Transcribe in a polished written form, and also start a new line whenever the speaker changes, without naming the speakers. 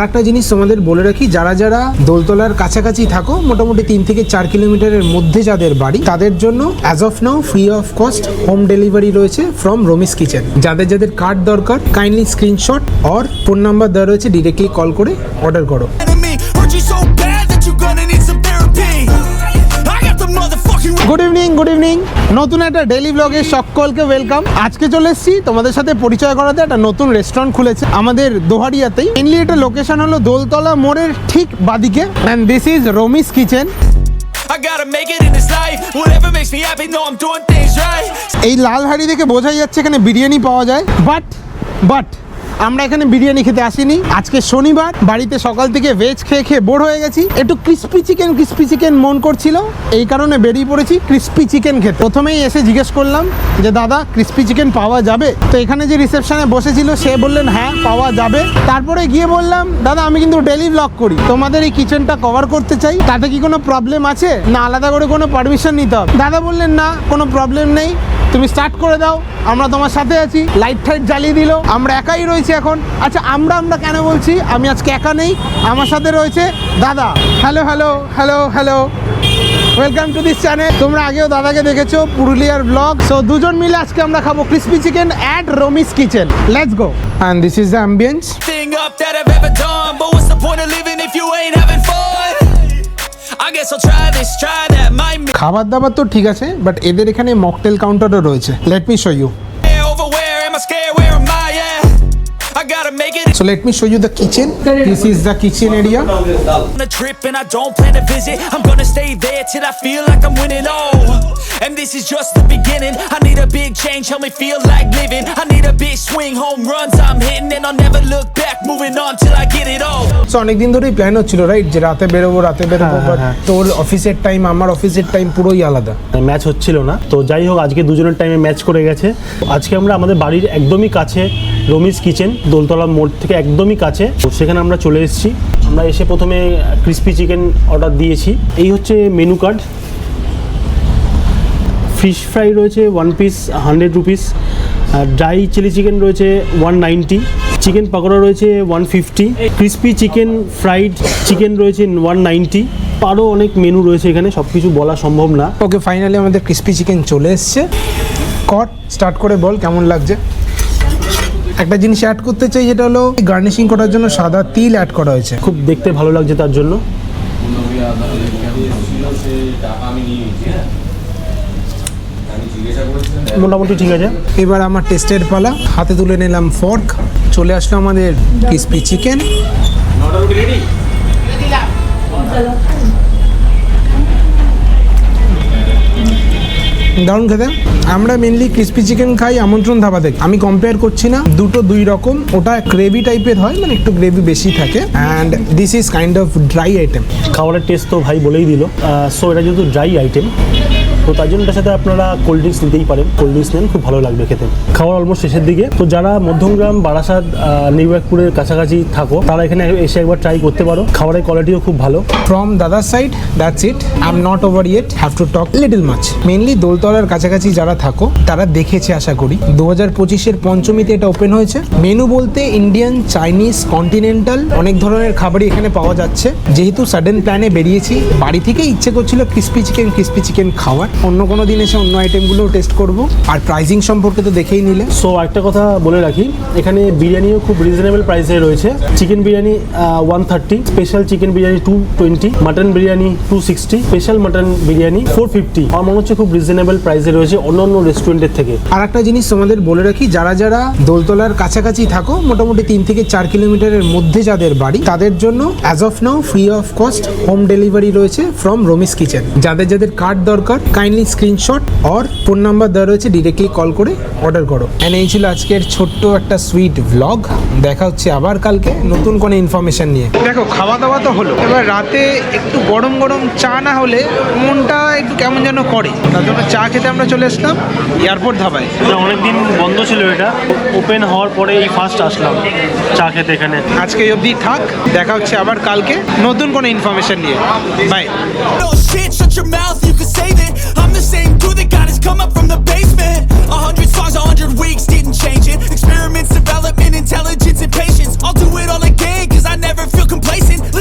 একটা জিনিস তোমাদের বলে রাখি, যারা যারা দোলতলার কাছাকাছি থাকো, মোটামুটি 3 থেকে 4 কিলোমিটারের মধ্যে যাদের বাড়ি, তাদের জন্য as of now free of cost home delivery রয়েছে ফ্রম রমিস কিচেন। যাদের যাদের কার্ড দরকার kindly screenshot or phone number দেওয়া রয়েছে, ডিরেক্টলি কল করে অর্ডার করো। Good evening, good evening. নতুন একটা ডেইলি ব্লগে সকলকে ওয়েলকাম। আজকে চলে এসেছি তোমাদের সাথে পরিচয় করাতে। একটা নতুন রেস্টুরেন্ট খুলেছে আমাদের দোহারিয়াতেই। মেনলি এটা লোকেশন হলো দোলতলা মোড়ের ঠিক বাদিকে, and this is Romi's kitchen. এই লাল হাড়ি দেখে বোঝাই যাচ্ছে এখানে বিরিয়ানি পাওয়া যায়, বাট আমরা এখানে বিরিয়ানি খেতে আসিনি। আজকে শনিবার, বাড়িতে সকাল থেকে ভেজ খেয়ে খেয়ে বোর হয়ে গেছি। একটু ক্রিস্পি চিকেন মন করছিল, এই কারণে বেরিয়ে পড়েছি ক্রিস্পি চিকেন খেতে। প্রথমেই এসে জিজ্ঞেস করলাম যে দাদা ক্রিস্পি চিকেন পাওয়া যাবে? তো এখানে যে রিসেপশনে বসেছিল সে বললেন হ্যাঁ পাওয়া যাবে। তারপরে গিয়ে বললাম দাদা আমি কিন্তু ডেইলি ব্লগ করি, তোমাদের এই কিচেনটা কভার করতে চাই, তাতে কি কোনো প্রবলেম আছে না? আলাদা করে কোনো পারমিশন নিতে হবে? দাদা বললেন না, কোনো প্রবলেম নেই, তুমি স্টার্ট করে দাও, আমরা তোমার সাথে আছি। লাইট টাইট জ্বালিয়ে দিল, আমরা একাই রয়েছি এখন। আচ্ছা আমরা কেন বলছি? আমি আজকে একা নেই, আমার সাথে রয়েছে দাদা। Hello, welcome to this channel. তোমরা আগেও দাদাকে দেখেছো পুরুলিয়ার ব্লগ। সো দুজন মিলে আজকে আমরা খাবো crispy chicken at Ramis kitchen. Let's go. And this is the ambience. খাবার দাবার তো ঠিক আছে, বাট এদের এখানে মকটেল কাউন্টারও রয়েছে। Let me show you. So let me show you the kitchen. This is the kitchen area.
On a trip and I don't plan to visit. I'm gonna stay there till I feel like I'm winning. Oh, and this is just the beginning. I need a big change, help me feel like living. I need a big swing, home runs I'm hitting, and I'll never look back. Moving on till I get it all.
So অনেকদিন ধরেই plan হচ্ছিল right, যে রাতে বেরোবো, but তোর অফিসের time আমার অফিসের টাইম পুরোই আলাদা,
ম্যাচ হচ্ছিল না। তো যাই হোক আজকে দুজনের টাইমে ম্যাচ করে গেছে। আজকে আমরা আমাদের বাড়ির একদমই কাছে রমিস কিচেন, দোলতলা মোড় থেকে একদমই কাছে, সেখানে আমরা চলে এসেছি। আমরা এসে প্রথমে ক্রিস্পি চিকেন অর্ডার দিয়েছি। এই হচ্ছে মেনু কার্ড। ফিশ ফ্রাই রয়েছে 1 piece 100 rupees, dry chilli chicken রয়েছে 190, চিকেন পকোড়া রয়েছে 150, ক্রিস্পি চিকেন ফ্রাইড চিকেন রয়েছে 190। আরও অনেক মেনু রয়েছে এখানে, সব কিছু বলা সম্ভব না।
ওকে, ফাইনালি আমাদের ক্রিস্পি চিকেন চলে এসছে। স্টার্ট করে বল কেমন লাগছে। একটা জিনিস অ্যাড করতে চাই, যেটা হলো গার্নিশিং করার জন্য সাদা তিল অ্যাড করা হয়েছে,
খুব দেখতে ভালো লাগছে তার জন্য। মোটামুটি ঠিক আছে।
এবার আমার টেস্টের পালা। হাতে তুলে নিলাম ফর্ক, চলে আসলো আমাদের ক্রিস্পি চিকেন। দারুণ খেতে। আমরা মেনলি ক্রিস্পি চিকেন খাই আমন্ত্রণ ধাবা থেকে। আমি কম্পেয়ার করছি না, দুটো দুই রকম। ওটা গ্রেভি টাইপের হয়, মানে একটু গ্রেভি বেশি থাকে, and this is kind of dry item.
খাবারের টেস্ট তো ভাই বলেই দিল। সো এটা যেহেতু ড্রাই আইটেম, তো তার জন্য এটার সাথে আপনারা কোল্ড ড্রিঙ্কস নিতেই পারেন। কোল্ড ড্রিঙ্কস নেন, খুব ভালো লাগবে খেতে। খাবার অলমোস্ট শেষের দিকে। তো যারা মধ্যমগ্রাম, বারাসাত, নিউইয়র্কপুরের কাছাকাছি থাকো, তারা এখানে এসে একবার ট্রাই করতে পারো। খাবারের কোয়ালিটিও খুব ভালো।
ফ্রম দাদার side that's it. I am not over yet, have to talk little much. Mainly দোলতলার কাছাকাছি যারা থাকো তারা দেখেছে আশা করি। 2025-এর পঞ্চমীতে এটা ওপেন হয়েছে। মেনু বলতে ইন্ডিয়ান, চাইনিজ, কন্টিনেন্টাল অনেক ধরনের খাবারই এখানে পাওয়া যাচ্ছে। যেহেতু সাডেন প্ল্যানে বেরিয়েছি, বাড়ি থেকে ইচ্ছে করছিল ক্রিস্পি চিকেন খাওয়ার। অন্য কোনো দিন এসে অন্য আইটেমগুলোও টেস্ট করব। আর প্রাইসিং সম্পর্কে তো দেখেই নিলে।
সো একটা কথা বলে রাখি, এখানে বিরিয়ানিও খুব রিজনেবল প্রাইসে রয়েছে। Chicken biryani 130, special chicken biryani 220, mutton biryani 260, special mutton biryani 450। আমার মনে হচ্ছে খুব রিজনেবল প্রাইসে রয়েছে অন্য রেস্টুরেন্টের থেকে।
আর একটা জিনিস তোমাদের বলে রাখি, যারা যারা দোলতলার কাছাকাছি থাকো, মোটামুটি 3 থেকে 4 কিলোমিটারের মধ্যে যাদের বাড়ি, তাদের জন্য as of now free of cost home delivery রয়েছে ফ্রম রমিস কিচেন। যাদের যাদের কার্ড দরকার kindly screenshot or phone number দেওয়া রয়েছে, ডিরেক্টলি কল করে অর্ডার করো। এন্ড এই ছিল আজকের ছোট্ট একটা সুইট ভ্লগ। দেখা হচ্ছে আবার কালকে নতুন কোনো ইনফরমেশন নিয়ে। দেখো খাওয়া দাওয়া তো হলো, এবার রাতে একটু গরম গরম চা না হলে মনটা একটু কেমন যেন করে। তার জন্য চা খেতে আমরা চলে আসলাম এয়ারপোর্ট ধাবায়।
অনেকদিন বন্ধ ছিল, এটা ওপেন হওয়ার পরে এই ফার্স্ট আসলাম চা খেতে এখানে।
আজকে অবধি থাক, দেখা হচ্ছে আবার কালকে নতুন কোনো ইনফরমেশন নিয়ে। By.
I'm the same dude that got his come up from the basement. 100 songs, 100 weeks.